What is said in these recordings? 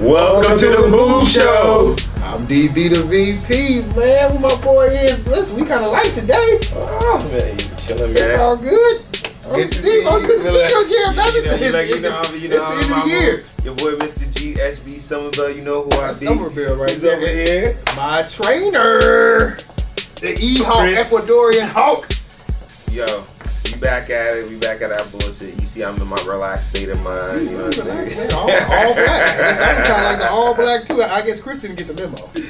Welcome to the B.O.O.B.S show. I'm DB the VP, man. Who my boy is? Listen, we kind of light today. Oh man, you chilling, man. It's all good. Good to see you. Good to see you again, baby. It's the end of the year. Your boy, Mr. GSB SUMMERBELL. You know who I be. SUMMERBELL right He's there. over here. My trainer, the E-Hawk, Ecuadorian Hawk. Yo, we back at it. We back at our bullshit. You see, I'm in my relaxed state of mind. You know what I'm saying? All black. I'm kind of like the all black too. I guess Chris didn't get the memo. He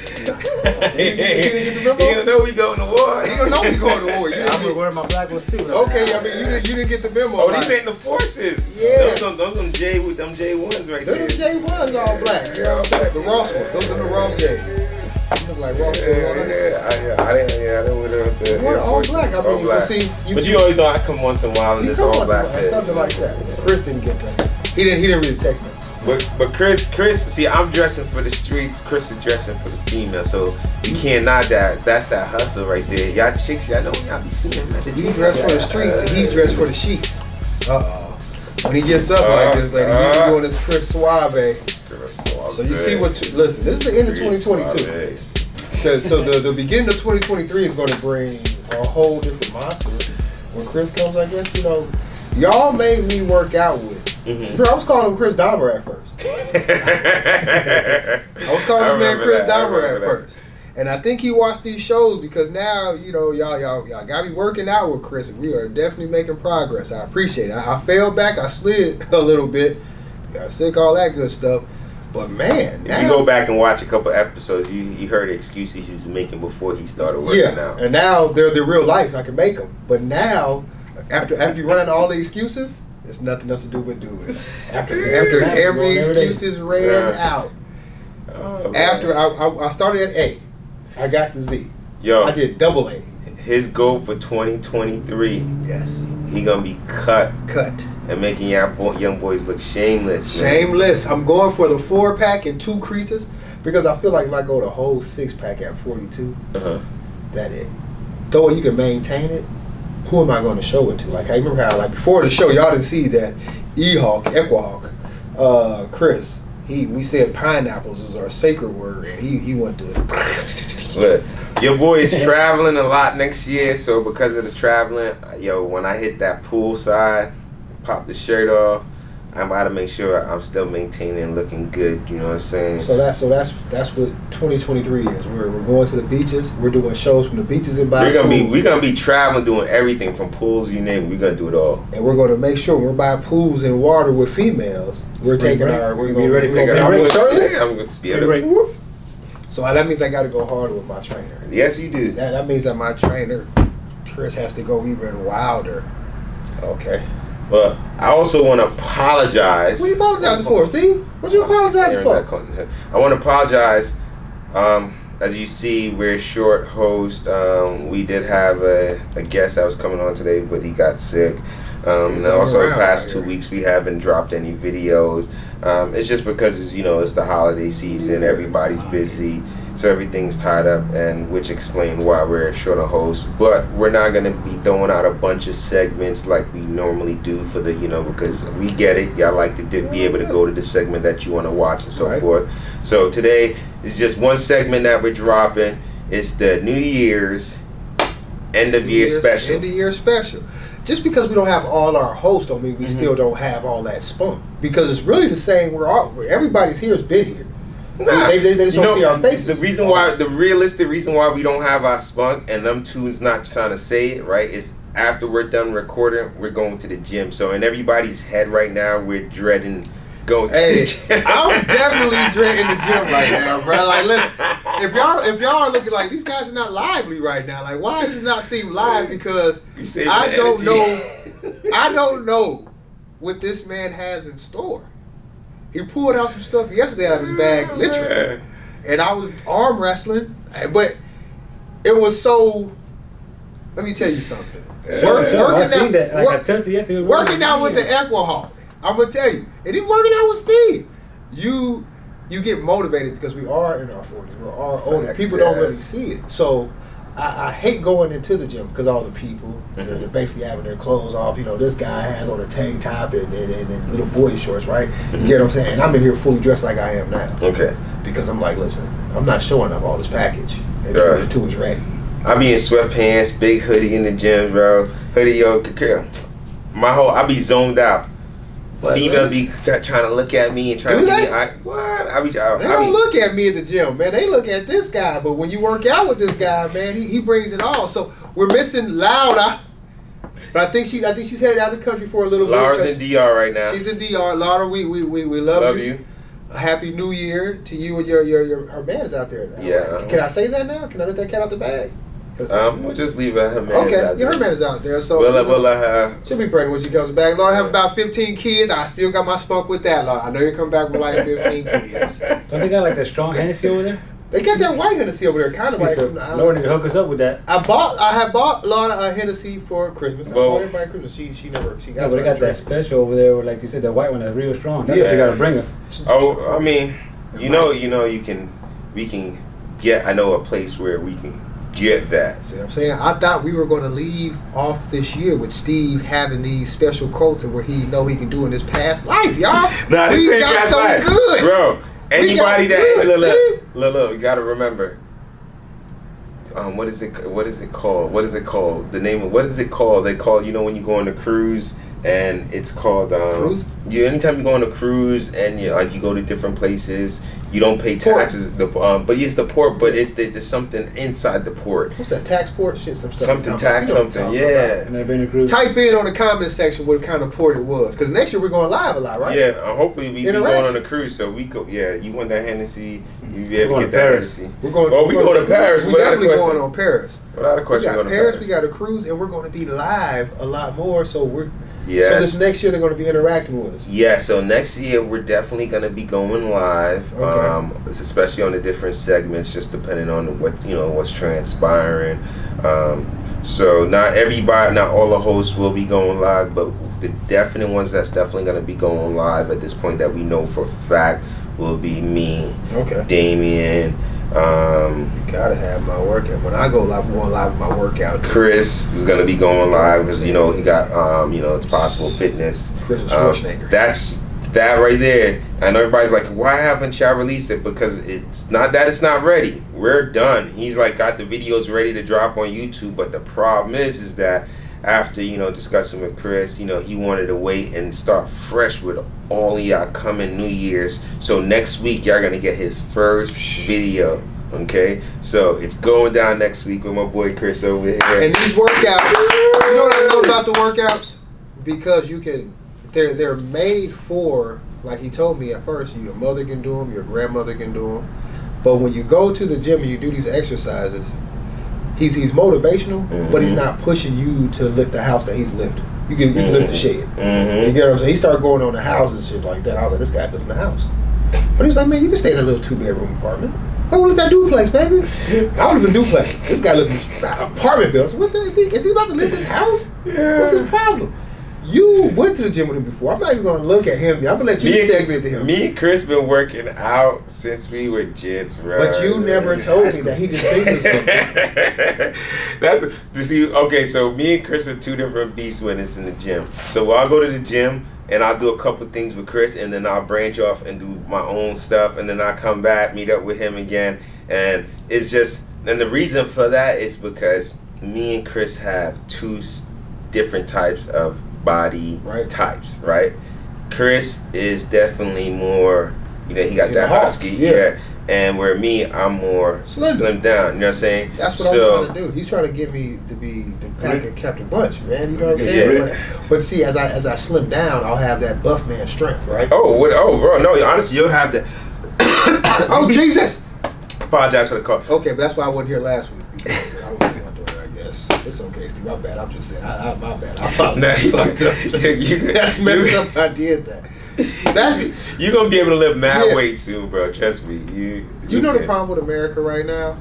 didn't get the memo. He don't know we going to war. He don't know we going to war. I'm gonna wear my black one too. Okay, I mean you didn't get the memo. Oh, these ain't the forces. Yeah. Those them J1s right there. Those J1s all black. You know what I'm saying? The Ross ones. Those are the Ross J's. Look like Ross. I didn't wear the all black. I mean, all black. You see, but you always know I come once in a while in this all black fit. Something like that. Chris didn't get that. He didn't really text me. But Chris, see, I'm dressing for the streets. Chris is dressing for the female, so you can't nod that. That's that hustle right there. Y'all chicks, y'all know y'all be seeing him at the You dress for the streets, and he's dressed for the sheets. When he gets up like this, he's doing his Chris Suave. So you see what? Listen, this is the end of 2022. So the beginning of 2023 is going to bring a whole different monster. When Chris comes, I guess y'all made me work out with. Mm-hmm. I was calling him Chris Dahmer at first. I was calling this man Chris Dahmer at first. And I think he watched these shows because now, y'all got me working out with Chris. And we are definitely making progress. I appreciate it. I fell back. I slid a little bit. Got sick, all that good stuff. But man, if you go back and watch a couple episodes, you heard the excuses he was making before he started working out. And now they're the real life. I can make them. But now, after you run out of all the excuses, there's nothing else to do but do it. After every excuse is ran out. Oh, after I started at A, I got to Z. Yo, I did double A. His goal for 2023. Yes. He gonna be cut. And making young boys look shameless. Shameless. I'm going for the 4-pack and 2 creases because I feel like if I go the whole 6-pack at 42, that it. Though you can maintain it, who am I going to show it to? Like I remember how before the show y'all didn't see that E-Hawk, Equahawk, Chris. We said pineapples is our sacred word, and he went to. Look, your boy is traveling a lot next year, so because of the traveling, when I hit that pool side, pop the shirt off, I'm gotta make sure I'm still maintaining and looking good. You know what I'm saying? So that's what 2023 is. We're going to the beaches. We're doing shows from the beaches and by. We're gonna be traveling, doing everything from pools, you name it. We're gonna do it all. And we're gonna make sure we're by pools and water with females. We're taking our. We're gonna be ready to take our shirtless. I'm gonna be ready. So that means I got to go harder with my trainer. Yes, you do. That means that my trainer, Chris, has to go even wilder. Okay. But I also want to apologize. What are you apologizing for, Steve? What you apologizing for? I want to apologize. As you see, we're short host. We did have a guest that was coming on today, but he got sick. And also the past 2 weeks we haven't dropped any videos. It's just because it's the holiday season, everybody's busy, so everything's tied up, and which explains why we're short on hosts. But we're not gonna be throwing out a bunch of segments like we normally do for the because we get it. Y'all like to be able to go to the segment that you want to watch and so forth. So today is just one segment that we're dropping. It's the New Year's end of year special. End of year special. Just because we don't have all our hosts don't mean we still don't have all that spunk. Because it's really the same. Everybody's here has been here. Nah, they just don't see our faces. The realistic reason why we don't have our spunk, and them two is not trying to say it right, is after we're done recording, we're going to the gym. So in everybody's head right now, we're dreading going to the gym. I'm definitely dreading the gym right now, bro. Like, listen, if y'all are looking like these guys are not lively right now, like why does it not seem live? Because I don't know what this man has in store. He pulled out some stuff yesterday out of his bag, literally, and I was arm wrestling, but it was so. Let me tell you something. Working out with the Equahawk. I'm gonna tell you, and even working out with Steve, you get motivated because we are in our 40s. We're all older. People don't really see it. So I hate going into the gym because all the people, they're basically having their clothes off. You know, this guy has on a tank top and little boy shorts, right? You get what I'm saying? And I'm in here fully dressed like I am now. Okay. Because I'm like, listen, I'm not showing up all this package until it's ready. I be in sweatpants, big hoodie in the gym, bro. Hoodie, yo, I be zoned out. But females be trying to look at me and trying to get me. They don't look at me at the gym, man. They look at this guy. But when you work out with this guy, man, he brings it all. So we're missing Laura. But I think she's headed out of the country for a little bit. Laura's in DR right now. She's in DR. Laura, we love you. A happy New Year to you and your her man is out there now. Yeah. Can I say that now? Can I let that cat out the bag? We'll just leave her man. Okay, her man is out there. So she'll be pregnant when she comes back. Lord, I have about 15 kids. I still got my spunk with that, Lord. I know you come back with like 15 kids. Don't they got like that strong Hennessy over there? They got that white Hennessy over there, kind of like. Lord need to hook us up with that. I have bought Lord a Hennessy for Christmas. I bought everybody Christmas. She got. Yeah, but they got that special over there, where, like you said, that white one that's real strong. That's what you got to bring her. Oh, I mean, we can get. I know a place where we can get that. See what I'm saying? I thought we were going to leave off this year with Steve having these special quotes and where he can do in his past life, y'all. Nah, this ain't got past something life, good, bro. Anybody look, you got to remember. What is it called? The name of what is it called? They call when you go on a cruise. And it's called cruise. Anytime you go on a cruise and you go to different places, you don't pay taxes. But it's the port, but there's something inside the port. What's that tax port shit? Something tax something. Yeah. Type in on the comment section what kind of port it was, because next year we're going live a lot, right? Yeah. Hopefully we be going on a cruise, so we go. Yeah. You want that Hennessy? You be able to get that Hennessy. We're going. Oh, we going to Paris. We're definitely going on Paris. Without a question. We got Paris. We got a cruise, and we're going to be live a lot more. So we're. Yes. So this next year they're going to be interacting with us. Yeah, so next year we're definitely going to be going live, especially on the different segments, just depending on what's transpiring. So not all the hosts will be going live, but the definite ones that's definitely going to be going live at this point that we know for a fact will be me, Damien. You gotta have my workout. When I go live, I'm going live with my workout. Chris is gonna be going live because he got it's Possible Fitness. Chris Schwarzenegger. That's that right there. And everybody's like, why haven't y'all released it? Because it's not ready. We're done. He's got the videos ready to drop on YouTube, but the problem is that after discussing with Chris, he wanted to wait and start fresh with all of y'all coming New Year's. So next week y'all gonna get his first video. Okay, so it's going down next week with my boy Chris over here. And these workouts, you know what I know about the workouts? Because they're made for, like he told me at first, your mother can do them, your grandmother can do them. But when you go to the gym and you do these exercises, he's motivational, but he's not pushing you to lift the house that he's lifting. You can lift the shed. You get what I'm saying? He started going on the house and shit like that. I was like, this guy's lifting the house. But he was like, man, you can stay in a little 2-bedroom apartment. I want to lift that duplex, baby. I want to live a duplex. This guy lives in an apartment building. So what is he about to lift this house? Yeah. What's his problem? You went to the gym with him before. I'm not even going to look at him. I'm going to let you segment to him. Me and Chris been working out since we were jits, bro. But you never told me that he just thinks of something. So me and Chris are two different beasts when it's in the gym. So I'll go to the gym and I'll do a couple things with Chris, and then I'll branch off and do my own stuff, and then I'll come back, meet up with him again. And it's just, and the reason for that is because me and Chris have two different types of body types, right? Chris is definitely more, he got that husky, and where me, I'm more slim down. You know what I'm saying? That's what I'm trying to do. He's trying to get me to be the pack of Captain Bunch, man. You know what I'm saying? Yeah. But see, as I slim down, I'll have that buff man strength, right? Oh, bro, no, honestly, you'll have that. Oh, Jesus! Apologize for the call. Okay, but that's why I wasn't here last week. Because I wasn't doing it, I guess. It's okay, Steve. My bad. I'm just saying. My bad. That's messed up. I did that. You're gonna be able to lift mad weight soon, bro. Trust me. You know the problem with America right now?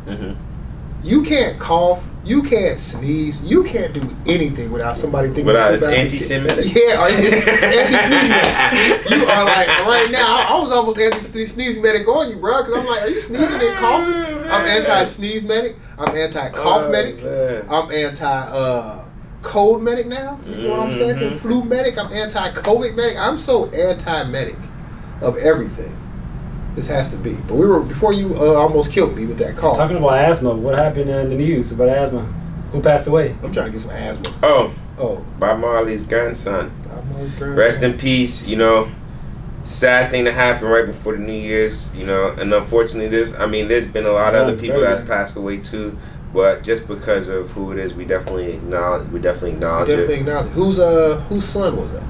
You can't cough You can't sneeze. You can't do anything without somebody thinking without it's anti-Semitic. Yeah, or it's anti-sneeze medic. You are like, right now, I was almost anti-sneeze medic on you, bro, because I'm like, are you sneezing and coughing? I'm anti-sneeze medic. I'm anti-cough medic. Man. I'm anti-cold medic now. You know what I'm saying? Flu medic. I'm anti-COVID medic. I'm so anti-medic of everything. This has to be. But we were, before you almost killed me with that call. Talking about asthma, what happened in the news about asthma? Who passed away? I'm trying to get some asthma. Oh, Bob Marley's grandson. Bob Marley's grandson. Rest in peace, you know. Sad thing that happened right before the New Year's, you know, and unfortunately there's been a lot of other people that's passed away too, but just because of who it is, we definitely acknowledge it. Whose son was that?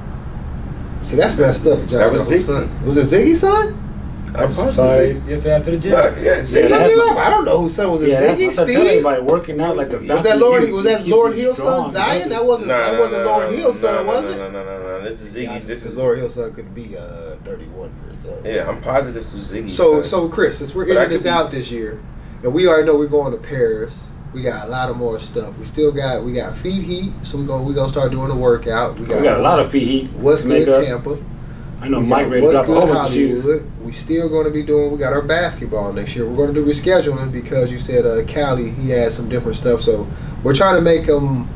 See, that's messed up. That was Ziggy. Son. Was it Ziggy's son? I'm sorry, just after the gym. I don't know whose son was it. Ziggy, Steve? Everybody working out like the. Was that Lauryn Hill's son, Zion? That wasn't Lauryn Hill's son, was it? No. This is Ziggy. Because Lauryn Hill's son could be 31 years old. Yeah, I'm positive this was Ziggy. So Chris, since we're ending this out this year, and we already know we're going to Paris, we got a lot of more stuff. We got feet heat, so we gonna start doing the workout. We got a lot of feet heat. What's good Tampa? I know Mike ready to drop a whole bunch of shoes. We still going to be doing. We got our basketball next year. We're going to do rescheduling because you said Cali he had some different stuff. So we're trying to make them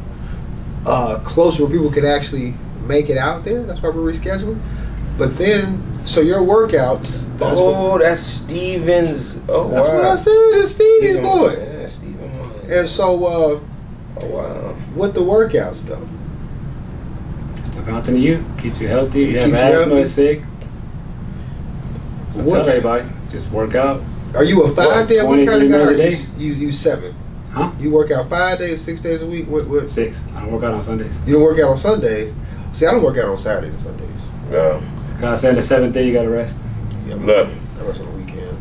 closer where people can actually make it out there. That's why we're rescheduling. But then, so your workouts. That's Steven's. Oh, that's wow. What I said. It's Steven's boy. Yeah, Steven. And so, oh wow. What the workouts though? Mountain you keeps you healthy. You have asthma, sick. So tell everybody, just work out. Are you a 5 day? What kind of guy are you? You 7? Huh? You work out 5 days, 6 days a week? What? 6. I don't work out on Sundays. You don't work out on Sundays? See, I don't work out on Saturdays and Sundays. No. God said the 7th day you gotta rest. Yeah, look. I rest on the weekend.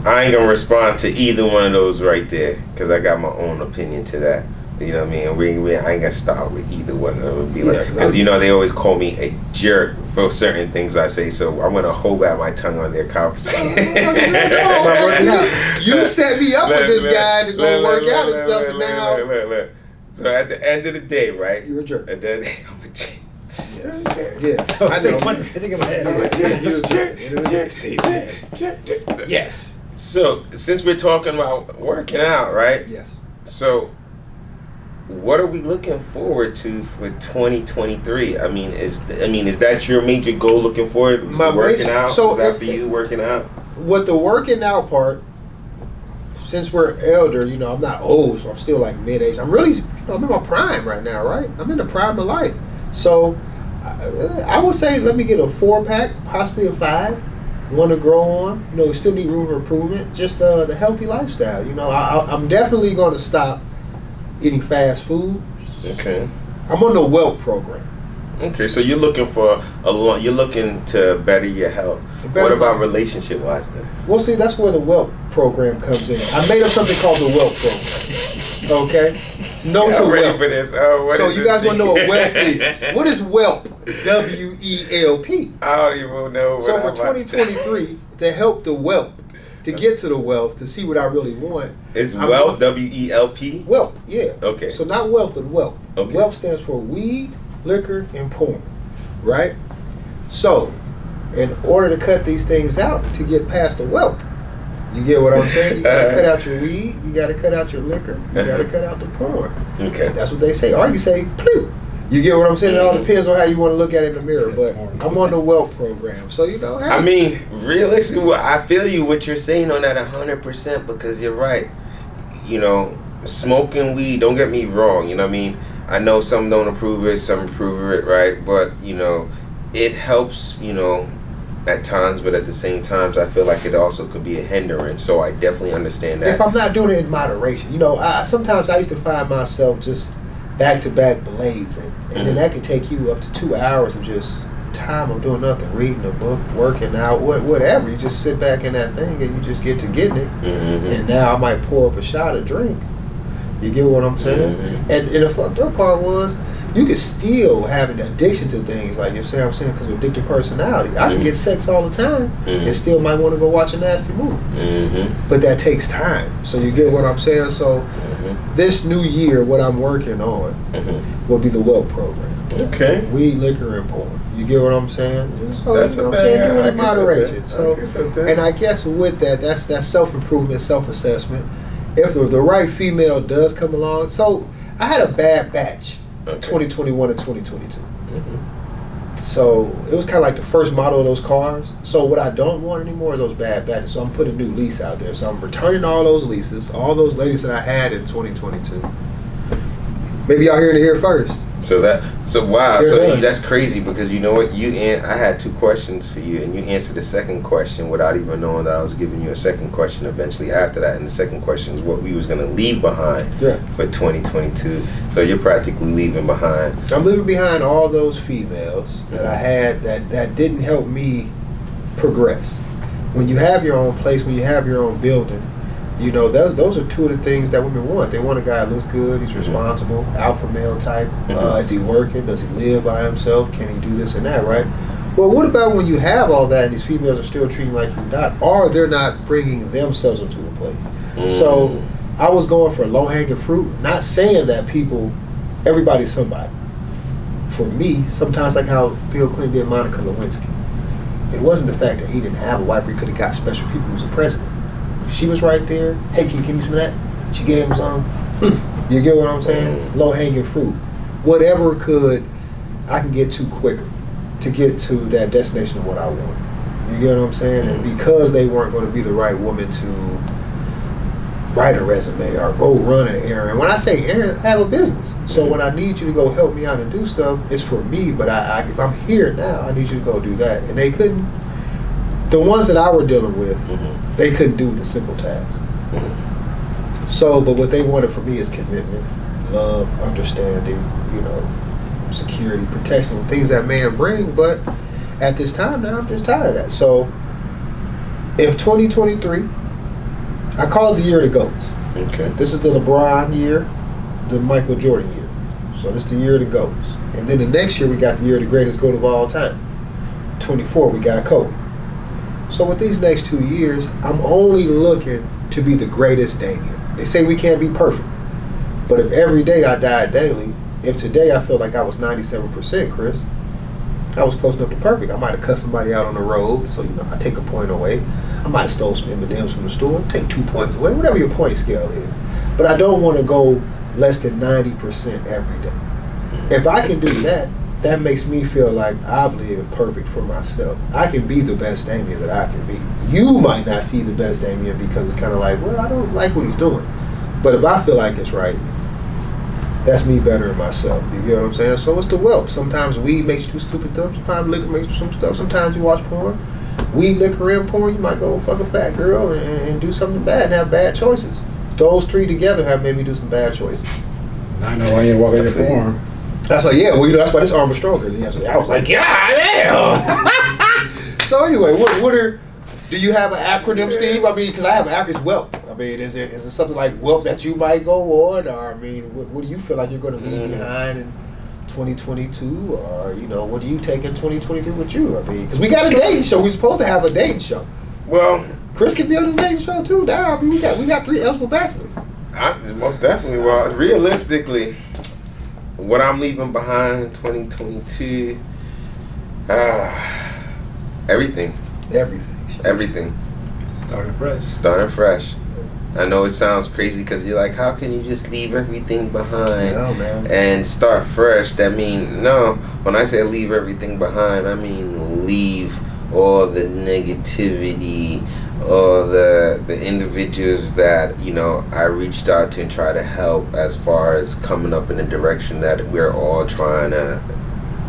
I ain't gonna respond to either one of those right there because I got my own opinion to that. You know what I mean? I ain't gonna start with either one of them. Because you know they always call me a jerk for certain things I say, so I'm gonna hold back my tongue on their conversation. You set me up with this guy to go work out and stuff, and now. Look. So at the end of the day, right? You're a jerk. At the end of the day, I'm a jerk. Yes. I know. Yes. So since we're talking about working out, right? Yes. So what are we looking forward to for 2023? I mean, is that your major goal looking forward? Working out? So is that for you, working out? With the working out part, since we're elder, you know, I'm not old, so I'm still like mid-age. I'm really, I'm in my prime right now, right? I'm in the prime of life. So I would say let me get a 4-pack, possibly a 5. Want to grow on, you know, still need room for improvement. Just the healthy lifestyle, you know. I'm definitely going to stop eating fast food. Okay. I'm on the WELP program. Okay, so you're looking for you're looking to better your health. What about relationship wise then? Well, see, that's where the WELP program comes in. I made up something called the WELP program. Okay? No to WELP. For this. So you guys want to know what WELP is? What is WELP? WELP. I don't even know. So for 2023, to help the WELP, to get to the wealth, to see what I really want. It's WELP, WELP? WELP, yeah. Okay. So not wealth, but WELP. Okay. WELP stands for weed, liquor, and porn, right? So, in order to cut these things out, to get past the WELP, you get what I'm saying? You gotta cut out your weed, you gotta cut out your liquor, you gotta cut out the porn. Okay. That's what they say. Or you say, plew. You get what I'm saying? It all depends on how you want to look at it in the mirror. But I'm on the WELP program, so you know. Hey. I mean, realistically, I feel you what you're saying on that 100% because you're right. You know, smoking weed. Don't get me wrong. You know what I mean? I know some don't approve it, some approve it, right? But you know, it helps. You know, at times, but at the same times, I feel like it also could be a hindrance. So I definitely understand that. If I'm not doing it in moderation, you know, sometimes I used to find myself just back-to-back blazing, and then that could take you up to 2 hours of just time of doing nothing, reading a book, working out, whatever. You just sit back in that thing and you just get to getting it. And now I might pour up a shot of drink. You get what I'm saying? And the fucked up part was, you can still have an addiction to things. Like, say I'm saying, because of addictive personality. I can get sex all the time and still might want to go watch a nasty movie. But that takes time. So you get what I'm saying? So this new year, what I'm working on will be the WELL program. Okay. Weed, liquor, and porn. You get what I'm saying? So, That's you know what I'm saying? Do it in moderation. So, and I guess with that, that's self-improvement, self-assessment. If the right female does come along. So I had a bad batch, 2021 and 2022. So it was kind of like the first model of those cars. So what I don't want anymore are those bad batches. So I'm putting a new lease out there. So I'm returning all those leases, all those ladies that I had in 2022. Maybe y'all hearing it here first. So wow, that's crazy, because you know what, I had 2 questions for you, and you answered the second question without even knowing that I was giving you a second question eventually after that, and the second question is what we was going to leave behind for 2022. So you're practically leaving behind. I'm leaving behind all those females that I had that didn't help me progress. When you have your own place, when you have your own building, you know, those are 2 of the things that women want. They want a guy that looks good, he's responsible, alpha male type. Is he working? Does he live by himself? Can he do this and that, right? Well, what about when you have all that and these females are still treating like you're not, or they're not bringing themselves into the plate? So I was going for low-hanging fruit, not saying that everybody's somebody. For me, sometimes like how Bill Clinton did Monica Lewinsky, it wasn't the fact that he didn't have a wife, or he could have got special people who was the president. She was right there. Hey, can you give me some of that? She gave him some. You get what I'm saying? Low hanging fruit. Whatever I can get to quicker to get to that destination of what I want. You get what I'm saying? And because they weren't going to be the right woman to write a resume or go run an errand. When I say errand, I have a business. So when I need you to go help me out and do stuff, it's for me. But if I'm here now, I need you to go do that. And they couldn't. The ones that I were dealing with, they couldn't do the simple tasks. So, but what they wanted from me is commitment, love, understanding, you know, security, protection, things that man bring. But at this time now, I'm just tired of that. So, in 2023, I call it the year of the GOATs. Okay. This is the LeBron year, the Michael Jordan year. So this is the year of the GOATs. And then the next year, we got the year of the greatest GOAT of all time. 24, we got Kobe. So with these next 2 years, I'm only looking to be the greatest Damian. They say we can't be perfect. But if every day I died daily, if today I feel like I was 97%, Chris, I was close enough to perfect. I might have cussed somebody out on the road, so, you know, I take a point away. I might have stole some M&Ms from the store, take 2 points away, whatever your point scale is. But I don't want to go less than 90% every day. If I can do that, that makes me feel like I've lived perfect for myself. I can be the best Damian that I can be. You might not see the best Damian because it's kind of like, well, I don't like what he's doing. But if I feel like it's right, that's me bettering myself. You get what I'm saying? So it's the wealth. Sometimes weed makes you do stupid stuff. Sometimes liquor makes you do some stuff. Sometimes you watch porn. Weed, liquor, and porn, you might go fuck a fat girl and do something bad and have bad choices. Those 3 together have made me do some bad choices. I know why you walk into porn. That's why, yeah, well, you know, that's why this arm was stronger. I was like, God damn. So anyway, do you have an acronym, Steve? I mean, because I have an acronym, WELL. I mean, is it something like WELL that you might go on? Or, I mean, what do you feel like you're going to leave behind in 2022? Or, you know, what do you take in 2023 with you? I mean, because we got a dating show. We're supposed to have a dating show. Well, Chris can be on this dating show too. Now, I mean, we got 3 eligible bachelors. Most definitely. Well, realistically, what I'm leaving behind in 2022, everything. Starting fresh. I know it sounds crazy because you're like, how can you just leave everything behind and start fresh? That mean, no, when I say leave everything behind, I mean leave all the negativity, or the individuals that, you know, I reached out to and try to help as far as coming up in the direction that we're all trying to,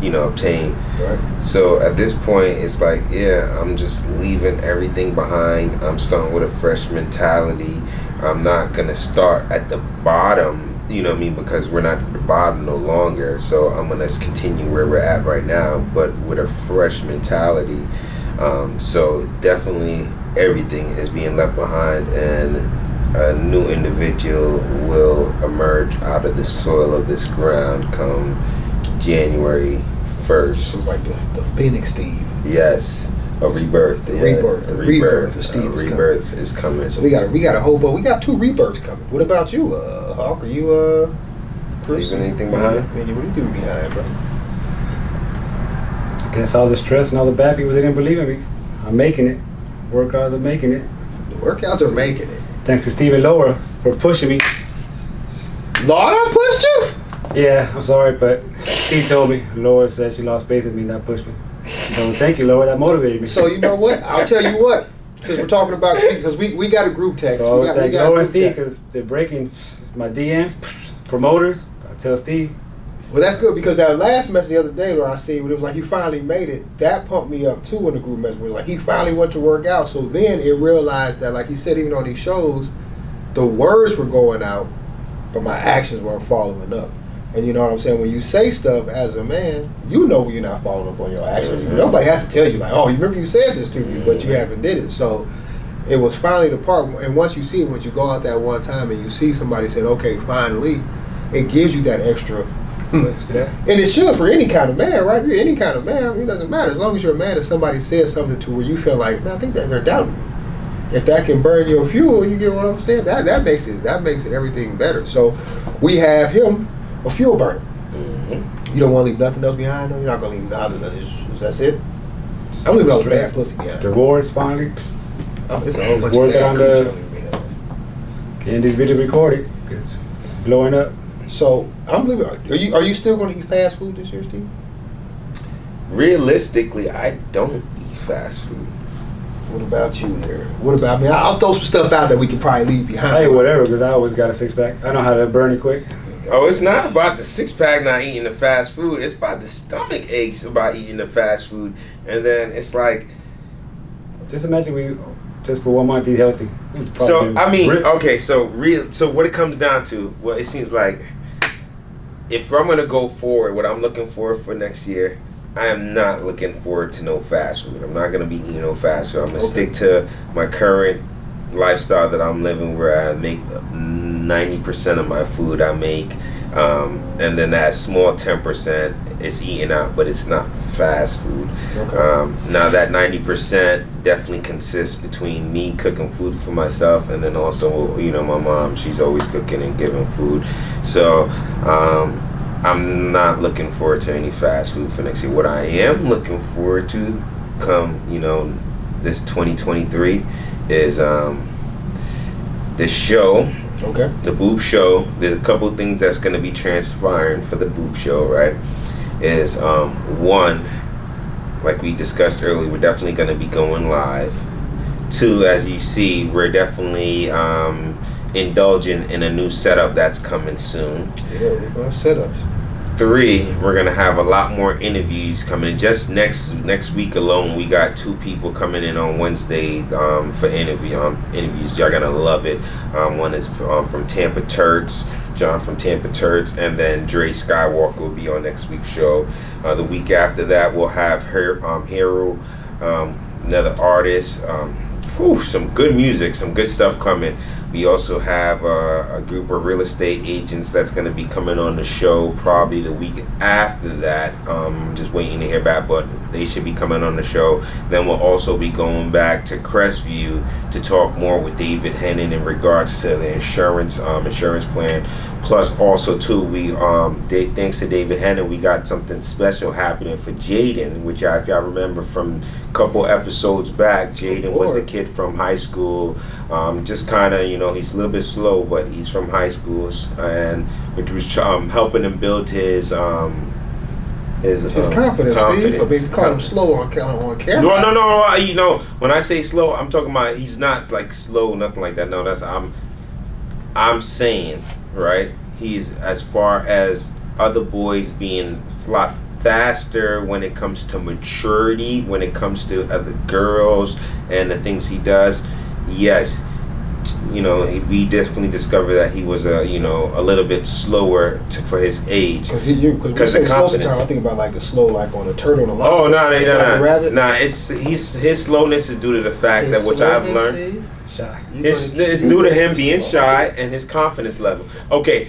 you know, obtain. Right. So at this point, it's like, yeah, I'm just leaving everything behind. I'm starting with a fresh mentality. I'm not going to start at the bottom, you know what I mean, because we're not at the bottom no longer. So I'm going to continue where we're at right now, but with a fresh mentality. So definitely everything is being left behind, and a new individual will emerge out of the soil of this ground come January 1st. So it's like the Phoenix Steve. Yes. A rebirth. The rebirth of Steve is coming. So we got a whole bunch. We got 2 rebirths coming. What about you, Hawk? Are you leaving anything behind? Man, what are you doing behind, bro? Against all the stress and all the bad people that didn't believe in me, I'm making it. Workouts are making it. The workouts are making it. Thanks to Stephen Lower for pushing me. Laura pushed you? Yeah, I'm sorry, but he told me. Laura said she lost faith in me and that pushed me. So thank you, Laura. That motivated me. So you know what? I'll tell you what. Since we're talking about because we got a group text. So I would thank Laura and Steve because they're breaking my DMs, promoters. I tell Steve. Well, that's good because that last message the other day where I see when it was like he finally made it, that pumped me up too in the group message. Where it was like he finally went to work out. So then it realized that, like he said, even on these shows, the words were going out, but my actions weren't following up. And you know what I'm saying? When you say stuff as a man, you know when you're not following up on your actions. Mm-hmm. Nobody has to tell you like, oh, you remember you said this to me, but you haven't did it. So it was finally the part. And once you see it, once you go out that one time and you see somebody said, okay, finally, it gives you that extra. Yeah. And it should for any kind of man, right? You're any kind of man. I mean, it doesn't matter. As long as you're a man and somebody says something to where you feel like, man, I think that they're doubting you. If that can burn your fuel, you get what I'm saying? That makes it everything better. So we have him, a fuel burner. Mm-hmm. You don't want to leave nothing else behind, though? You're not going to leave nothing. That's it? I'm leaving all the bad pussy behind. Divorce, finally. It's a whole bunch of bad coochie. Getting this video recorded. It's blowing up. So I'm leaving. Are you still going to eat fast food this year, Steve? Realistically, I don't eat fast food. What about you there? What about me? I'll throw some stuff out that we can probably leave behind. Hey, whatever, because I always got a 6-pack. I know how to burn it quick. Oh, it's not about the 6-pack not eating the fast food. It's about the stomach aches about eating the fast food. And then it's like... Just imagine we just for 1 month eat healthy. So, I mean, okay, so what it comes down to, well, it seems like if I'm going to go forward, what I'm looking for next year, I am not looking forward to no fast food. I'm not going to be eating no fast food. I'm going to stick to my current lifestyle that I'm living where I make 90% of my food I make. And then that small 10% is eaten out, but it's not fast food. Okay. Now that 90% definitely consists between me cooking food for myself and then also, you know, my mom, she's always cooking and giving food. So, I'm not looking forward to any fast food for next year. What I am looking forward to come, you know, this 2023 is this show. Okay. The B.O.O.B.S show. There's a couple things that's going to be transpiring for the B.O.O.B show, right? Is one, like we discussed earlier, we're definitely going to be going live. 2, as you see, we're definitely indulging in a new setup that's coming soon. Yeah, we're going to setups. 3, we're gonna have a lot more interviews coming. Just next week alone, we got 2 people coming in on Wednesday for interviews. Y'all gonna love it. One is from Tampa Turks, John from Tampa Turks, and then Dre Skywalker will be on next week's show. The week after that, we'll have Hero, another artist. Some good music, some good stuff coming. We also have a group of real estate agents that's going to be coming on the show probably the week after that. Just waiting to hear back, but they should be coming on the show. Then we'll also be going back to Crestview to talk more with David Hennon in regards to the insurance plan. Plus, also too, we thanks to David Hennon, we got something special happening for Jaden, which if y'all remember from a couple episodes back, Jaden was the kid from high school. Just kind of, you know, he's a little bit slow, but he's from high school, and which was helping him build his confidence. Steve. I mean, call him slow on camera. No. You know, when I say slow, I'm talking about he's not like slow, nothing like that. No, that's I'm saying. Right, he's as far as other boys being a lot faster when it comes to maturity, when it comes to other girls and the things he does. Yes, you know, we definitely discovered that he was a little bit slower for his age. Because when you say slow, sometimes I think about like the slow, like on a turtle on a llama. Oh no, it's his slowness is due to the fact that which I've learned. It's due to him being shy and his confidence level. Okay,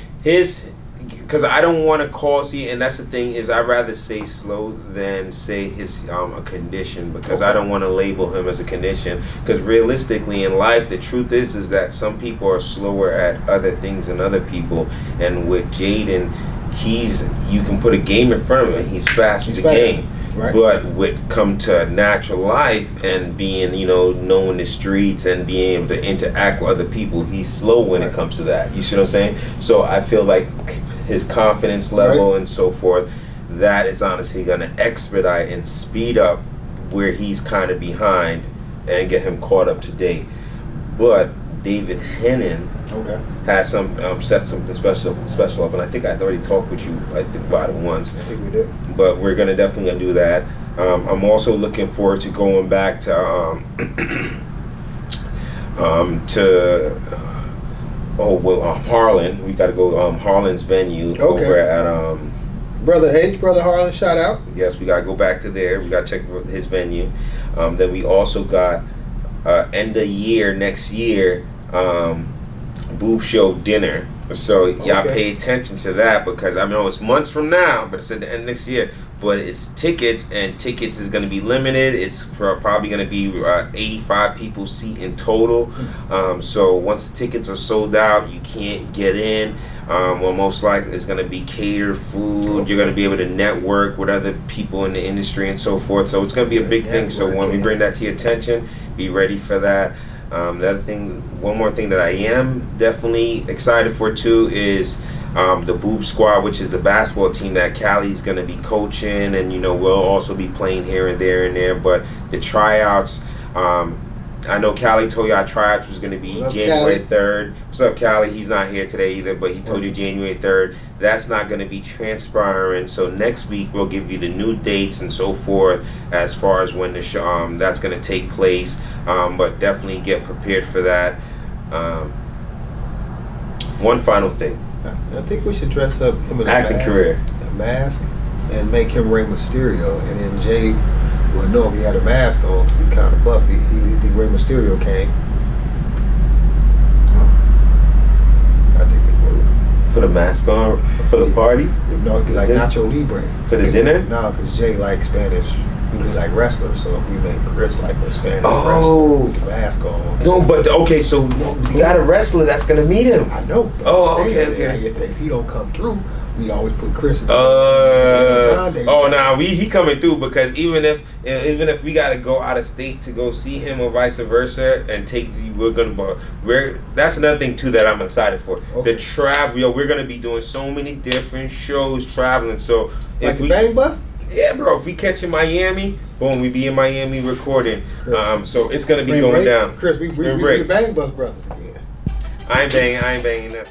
because I don't want to call, and that's the thing is I'd rather say slow than say his a condition, because I don't want to label him as a condition, because realistically in life the truth is that some people are slower at other things than other people, and with Jaden, you can put a game in front of him, he's fast with the game. Right. But would come to natural life and being, knowing the streets and being able to interact with other people, he's slow when it comes to that. You see what I'm saying? So I feel like his confidence level and so forth, that is honestly going to expedite and speed up where he's kind of behind and get him caught up to date. But David Hennon has set something special up, and I think I've already talked with you about it once. I think we did. But we're definitely gonna do that. I'm also looking forward to going back to Harlan. We got to go Harlan's venue over at Brother Harlan. Shout out. Yes, we got to go back to there. We got to check his venue. Then we also got end of year next year. Boob Show dinner, so y'all pay attention to that, because I know it's months from now, but it's at the end of next year. But it's tickets, and tickets is going to be limited. It's probably going to be 85 people seat in total. So once the tickets are sold out, you can't get in. Well, most likely it's going to be catered food. You're going to be able to network with other people in the industry and so forth. So it's going to be a big thing. So when we bring that to your attention, be ready for that. One more thing that I am definitely excited for too is the B.O.O.B.S squad, which is the basketball team that Callie's going to be coaching, and we'll also be playing here and there. But the tryouts, I know Callie told you our tryouts was going to be January 3rd. What's up, Callie? He's not here today either, but he told you January 3rd. That's not going to be transpiring. So next week we'll give you the new dates and so forth as far as when the show that's going to take place. But definitely get prepared for that. One final thing. I think we should dress up him in a mask, and make him Rey Mysterio, and then Jay will know if he had a mask on because he kind of buff. He Rey Mysterio came. I think it would. Put a mask on for the party? No, it'd be like Nacho Libre. For the dinner? No, because Jay likes Spanish. He like wrestlers, so if we make Chris like a Spanish wrestler with the mask on. No, but okay, so you got a wrestler that's gonna meet him. I know. Okay. If he don't come through, we always put Chris in he coming through, because even if we gotta go out of state to go see him or vice versa and that's another thing too that I'm excited for. The travel, we're gonna be doing so many different shows traveling. So like the Bang Bus? Yeah, bro. If we catch in Miami, boom, we be in Miami recording. So it's gonna be going down. Chris, we the Bang Bus brothers again. I ain't banging that.